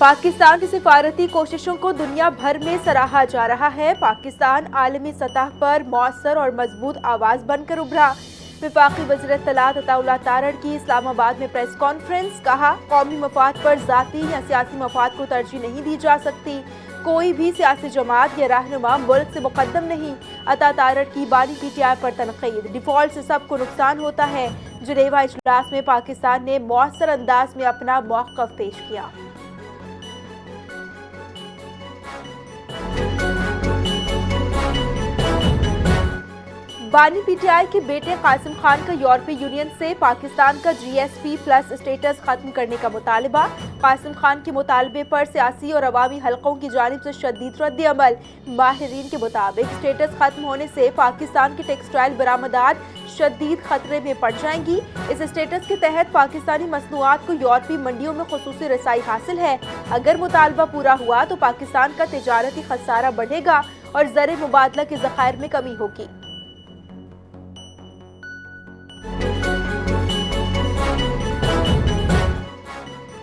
पाकिस्तान की सिफारती कोशिशों को दुनिया भर में सराहा जा रहा है। पाकिस्तान आलमी सतह पर मौसर और मजबूत आवाज बनकर उभरा। वफाकी वज़ीर इत्तलात अताउल्लाह तारड़ की इस्लामाबाद में प्रेस कॉन्फ्रेंस। कहा, कौमी मफाद पर जाती या सियासी मफाद को तरजीह नहीं दी जा सकती। कोई भी सियासी जमात या रहनुमा मुल्क से मुकद्दम नहीं। अता तारड़ की बानी PTI पर तनकीद। डिफॉल्ट से सबको नुकसान होता है। जनेवा इजलास में पाकिस्तान ने मौसर अंदाज में अपना मौक़िफ़ पेश किया। बानी PTI के बेटे कासिम खान का यूरोपीय यूनियन से पाकिस्तान का GSP+ स्टेटस खत्म करने का मुतालबा। कासिम खान के मुतालबे पर सियासी और अवामी हलकों की जानिब से शदीद रद्द अमल। माहिरीन के मुताबिक स्टेटस खत्म होने से पाकिस्तान की टेक्सटाइल बरामदात शदीद खतरे में पड़ जाएंगी। इस स्टेटस के तहत पाकिस्तानी मसनूआत को यूरोपीय मंडियों में खुसूसी रसाई हासिल है। अगर मुतालबा पूरा हुआ तो पाकिस्तान का तिजारती खसारा बढ़ेगा और ज़र मुबादला के ज़खायर में कमी होगी।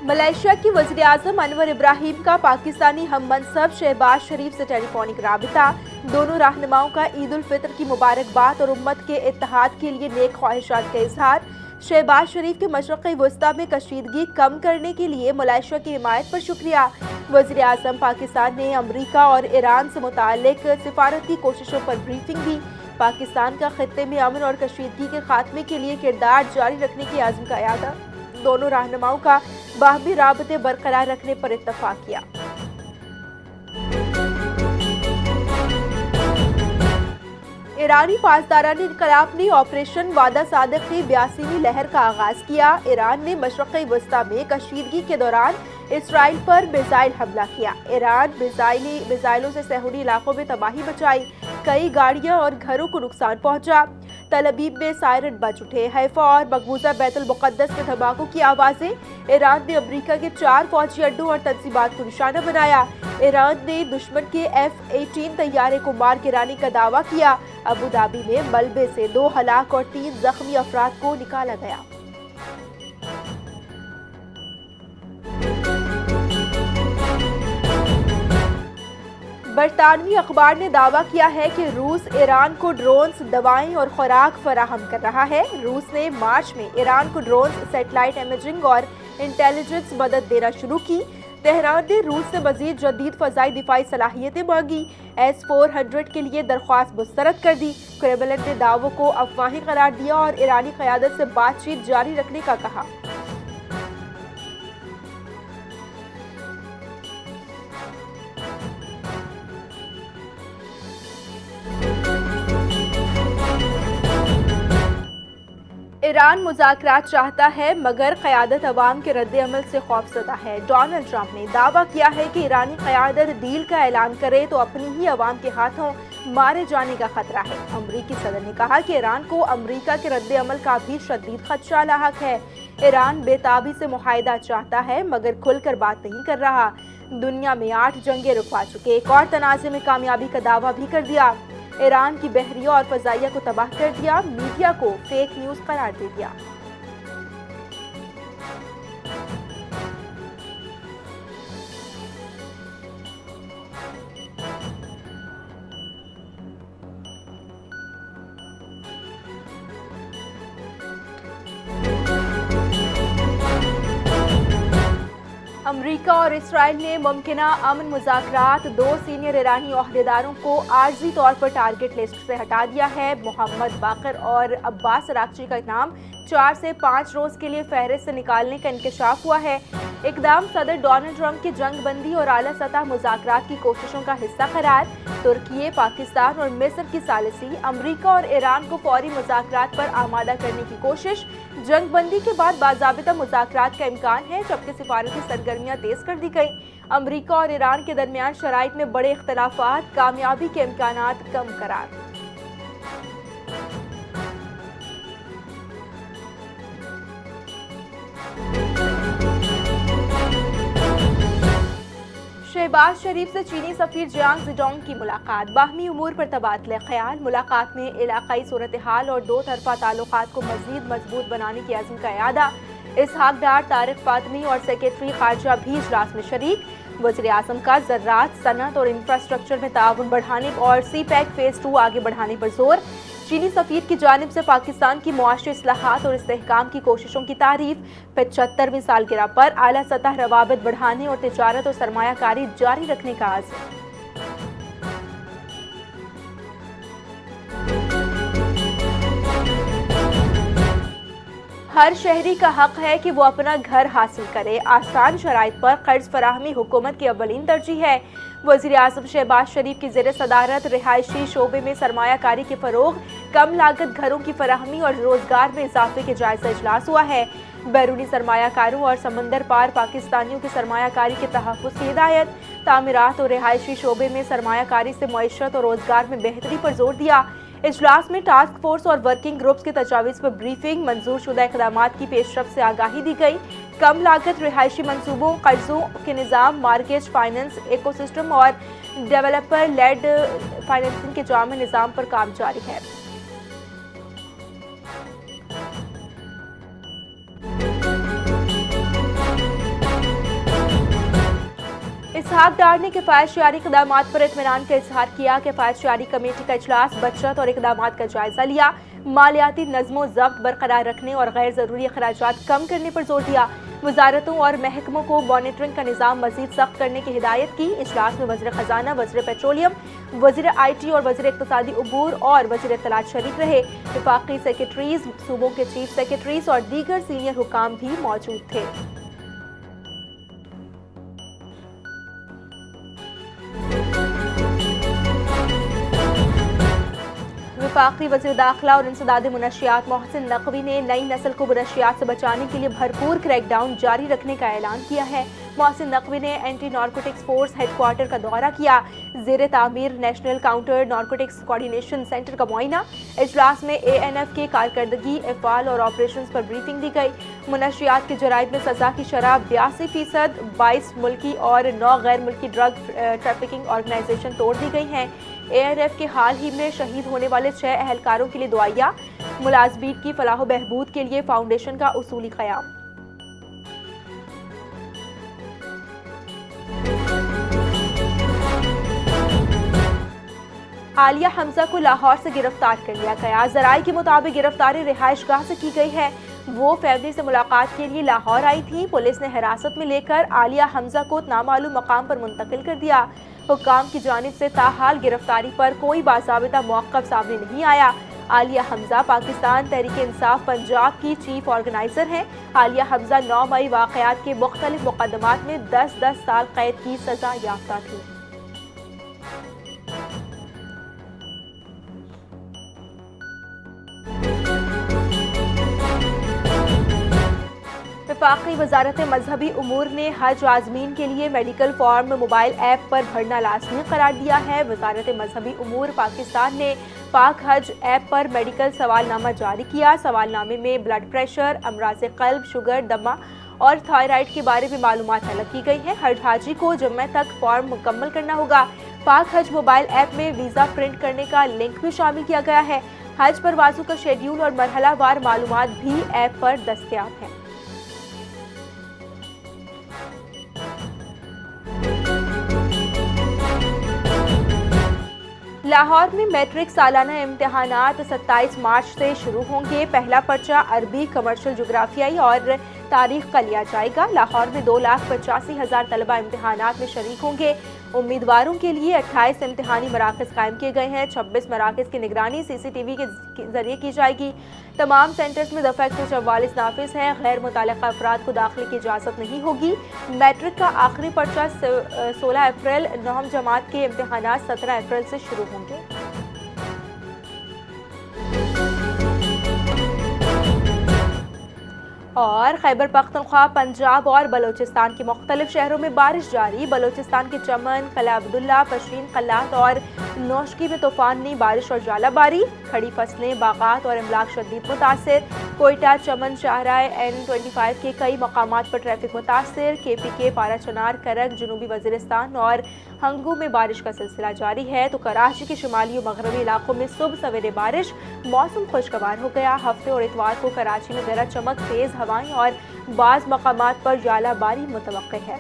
मलेशिया की वज़ीर आज़म अनवर इब्राहिम का पाकिस्तानी हम मनसब शहबाज शरीफ से टेलीफोनिक राबिता। दोनों रहनुमाओं का ईद उल फितर की मुबारकबाद और उम्मत के इत्तेहाद के लिए नेक ख्वाहिशात का इजहार। शहबाज शरीफ के मशरक़ी वस्ता में कशीदगी कम करने के लिए मलेशिया की हिमायत पर शुक्रिया। वज़ीर आज़म पाकिस्तान ने अमरीका और ईरान से मुताल्लिक सिफारती कोशिशों पर ब्रीफिंग दी। पाकिस्तान का खित्ते में अमन और कशीदगी के खात्मे के लिए किरदार जारी रखने की आज़म का इरादा। दोनों रहनुमाओं का बाहमी राबते बरकरार रखने पर इत्तफाक किया। ईरानी पासदारानी इनकलाब ने ऑपरेशन वादा सादिक की 82वीं लहर का आगाज किया। ईरान ने मशरक़ी वस्ता में कशीदगी के दौरान इसराइल पर मिसाइल हमला किया। ईरान मिसाइलों से शहरी इलाकों में तबाही मचाई। कई गाड़ियां और घरों को नुकसान पहुंचा। तल अबीब में सायरन बज उठे। हैफा और मकबूजा बैतुल मुक़द्दस में धमाकों की आवाज़ें। ईरान ने अमरीका के 4 फौजी अड्डों और तंजीबात को निशाना बनाया। ईरान ने दुश्मन के F-18 तैयारे को मार गिराने का दावा किया। अबू धाबी में मलबे से 2 हलाक और 3 जख्मी अफराद को निकाला गया। बरतानवी अखबार ने दावा किया है कि रूस ईरान को ड्रोन्स, दवाएं और खुराक फराहम कर रहा है। रूस ने मार्च में ईरान को ड्रोन्स, सैटेलाइट इमेजिंग और इंटेलिजेंस मदद देना शुरू की। तेहरान ने रूस से मजीद जदीद फ़ज़ाई दिफाई सलाहियतें मांगी। S-400 के लिए दरख्वास्त मुस्तरद कर दी। क्रेमलिन ने दावों को अफवाही करार दिया और ईरानी क़यादत से बातचीत जारी रखने का कहा। ईरान मुज़ाकरात चाहता है मगर क़यादत अवाम के रद्द अमल से खौफज़दा है। डोनाल्ड ट्रंप ने दावा किया है कि ईरानी क़यादत डील का ऐलान करे तो अपनी ही अवाम के हाथों मारे जाने का खतरा है। अमरीकी सदर ने कहा कि ईरान को अमरीका के रद्द अमल का भी शदीद खदशा लाहक है। ईरान बेताबी से मुआहदा चाहता है मगर खुलकर बात नहीं कर रहा। दुनिया में 8 जंगें रुकवा चुके, एक और तनाज़े में कामयाबी का दावा भी कर दिया। ईरान की बहरिया और फ़ज़ाइया को तबाह कर दिया। मीडिया को फेक न्यूज़ करार दे दिया। अमरीका और इसराइल ने मुमकिना अमन मुज़ाकरात 2 सीनियर ईरानी ओहदेदारों को आर्जी तौर पर टारगेट लिस्ट से हटा दिया है। मोहम्मद बाकर और अब्बास अरागची का नाम 4 से 5 रोज़ के लिए फहरिस्त से निकालने का इंकशाफ हुआ है। इकदाम सदर डोनाल्ड ट्रंप के जंगबंदी और आला सतह मुज़ाकरात की कोशिशों का हिस्सा करार। तुर्की, पाकिस्तान और मिस्र की सालिसी। अमरीका और ईरान को फौरी मुज़ाकरात पर आमादा करने की कोशिश। जंगबंदी के बाद बाज़ाबिता मुज़ाकरात का इम्कान है जबकि सिफारती सरगर्मियाँ तेज़ कर दी गई। अमरीका और ईरान के दरमियान शराइत में बड़े इख्तलाफात, कामयाबी के इम्कानात कम करार। शहबाज शरीफ से चीनी सफीर जियांग ज़िडोंग की मुलाकात। बाहमी उमूर पर तबादले ख्याल। मुलाकात में इलाकाई सूरत हाल और 2 तरफा ताल्लुकात को मज़ीद मजबूत बनाने की अज़्म का इरादा। इसहाक डार, तारिक फातमी और सेक्रेटरी खारजा भी इजलास में शरीक। वज़ीर-ए-आज़म का ज़राअत, सनअत और इंफ्रास्ट्रक्चर में ताउन बढ़ाने और सी-पैक फेज़ 2 आगे बढ़ाने पर जोर। चीनी सफ़ीर की जानिब से पाकिस्तान की मुआशरी इस्लाहात और इस्तेहकाम की कोशिशों की तारीफ। 75वीं सालगिरह पर आला सतह रवाबित बढ़ाने और तिजारत और सरमायाकारी जारी रखने का आज़म। हर शहरी का हक है कि वो अपना घर हासिल करे। आसान शराइत पर कर्ज फराहमी हुकूमत की अव्वलीन तरजीह है। वज़ीर-ए-आज़म शहबाज शरीफ की ज़ेर सदारत रिहायशी शोबे में सरमायाकारी के फ़रोग़, कम लागत घरों की फराहमी और रोज़गार में इजाफे के जायज़ा इजलास हुआ है। बैरूनी सरमायाकारों और समंदर पार पाकिस्तानियों की सरमायाकारी के तहफ़्फ़ुज़ की हिदायत। तामीरात और रिहायशी शोबे में सरमायाकारी से मईशत और रोज़गार में बेहतरी पर जोर दिया। इजलास में टास्क फोर्स और वर्किंग ग्रुप्स की तजावीज़ पर ब्रीफिंग, मंजूर शुदा इक़दामात की पेशरफ से आगाही दी गई। कम लागत रिहायशी मनसूबों, कर्जों के निज़ाम, मार्केज फाइनेंस इकोसिस्टम और डेवलपर लेड फाइनेंसिंग के जामे निज़ाम पर काम जारी है। इसहाक डार ने किफ़ायत-शयारी इक़दामात पर इत्मीनान का इजहार किया। किफ़ायत-शयारी कमेटी का इजलास बचत और इक़दामात का जायजा लिया। मालियाती नज़्मो ज़ब्त बरकरार रखने और गैर ज़रूरी अखराजात कम करने पर जोर दिया। वजारतों और महकमों को मॉनिटरिंग का निज़ाम मज़ीद सख्त करने की हिदायत की। इजलास में वज़ीर ख़जाना, वज़ीर पेट्रोलियम, वज़ीर IT और वज़ीर इक़्तिसादी उबूर और वज़ीर इत्तलात शरीक रहे। वफाकी सेक्रेटरीज़, सूबों के चीफ सेक्रेटरीज़ और दीगर सीनियर हुकाम भी मौजूद थे। वफाकी वज़ीर दाखिला और इंसदाद मुनशियात मोहसिन नकवी ने नई नस्ल को मुनशियात से बचाने के लिए भरपूर क्रैकडाउन जारी रखने का ऐलान किया है। मोहसिन नकवी ने एंटी नारकोटिक्स फोर्स हेडक्वार्टर का दौरा किया। ज़ेर तामीर national counter narcotics coordination centre का मुआयना। इजलास में ANF के कारकर्दगी, अफ़आल और ऑपरेशन पर ब्रीफिंग दी गई। मुनशियात के जराइम में सज़ा की शरह 82%, 22 मुल्की और 9 गैर मुल्की ड्रग ट्रैफिकिंग ऑर्गेनाइजेशन तोड़ दी गई हैं। ANF के हाल ही में शहीद होने वाले 6 अहलकारों के लिए दुआया। मुलाजमीन की फलाह बहबूद के लिए फाउंडेशन का उसूली क़याम। आलिया हमजा को लाहौर से गिरफ्तार कर लिया गया। ज़राए के मुताबिक गिरफ्तारी रिहाइश गाह से की गई है। वो फैमिली से मुलाकात के लिए लाहौर आई थी। पुलिस ने हिरासत में लेकर आलिया हमजा को नामालूम मकाम पर मुंतकिल कर दिया। हुक्काम की जानिब से ताहाल गिरफ्तारी पर कोई बाज़ाबिता मौक़िफ़ सामने नहीं आया। आलिया हमजा पाकिस्तान तहरीक-ए-इंसाफ पंजाब की चीफ ऑर्गेनाइज़र हैं। आलिया हमजा 9 मई वाक़यात के मुख्तलिफ मुक़दमात में 10-10 साल कैद की सज़ा याफ्ता थी। वफाकी वजारत मजहबी उमूर ने हज आज़मीन के लिए मेडिकल फॉर्म मोबाइल ऐप पर भरना लाजमी करार दिया है। वजारत मजहबी उमूर पाकिस्तान ने पाक हज ऐप पर मेडिकल सवालनामा जारी किया। सवालनामे में ब्लड प्रेशर, अमराज़ क़ल्ब, शुगर, दमा और थायराइड के बारे में मालूमात तलब की गई है। हज हाजी को जुम्मे तक फॉर्म मुकम्मल करना होगा। पाक हज मोबाइल ऐप में वीज़ा प्रिंट करने का लिंक भी शामिल किया गया है। हज परवाज़ों का शेड्यूल और मरहलावार मालूमात भी ऐप पर दस्तयाब है। लाहौर में मैट्रिक सालाना इम्तिहानात 27 मार्च से शुरू होंगे। पहला पर्चा अरबी, कमर्शियल, जोग्राफियाई और तारीख का लिया जाएगा। लाहौर में 2,85,000 तलबा इम्तिहानात में शरीक होंगे। उम्मीदवारों के लिए 28 इम्तिहानी मराकज़ कायम किए गए हैं। 26 मराकज़ की निगरानी CCTV के जरिए की जाएगी। तमाम सेंटर्स में दफ़ैक्टो 44 नाफिज हैं। गैर मुतल्लिक़ा अफराद को दाखिले की इजाज़त नहीं होगी। मैट्रिक का आखिरी पर्चा 16 अप्रैल, 9वीं जमात के इम्तिहानात 17 अप्रैल से शुरू होंगे। और खैबर पख्तूनख्वा, पंजाब और बलोचिस्तान के मुख्तलिफ शहरों में बारिश जारी। बलोचिस्तान के चमन, कला अब्दुल्ला, पश्मीन कल्लात और नौशकी में तूफानी बारिश और जालाबारी। खड़ी फसलें, बागात और इमलाक शदीद मुतासिर। कोयटा, चमन, शाहराह N25 के कई मकामात पर ट्रैफिक मुतासिर। KPK, पाराचनार, करक, जनूबी वजीरिस्तान और हंगू में बारिश का सिलसिला जारी है। तो कराची के शुमाली और मगरबी इलाकों में सुबह सवेरे बारिश। मौसम खुशगवार हो गया। हफ्ते और इतवार को कराची में गरज चमक, तेज हवा हवाएं और बाज़ मकामात पर जालाबारी मुतवक्किल है।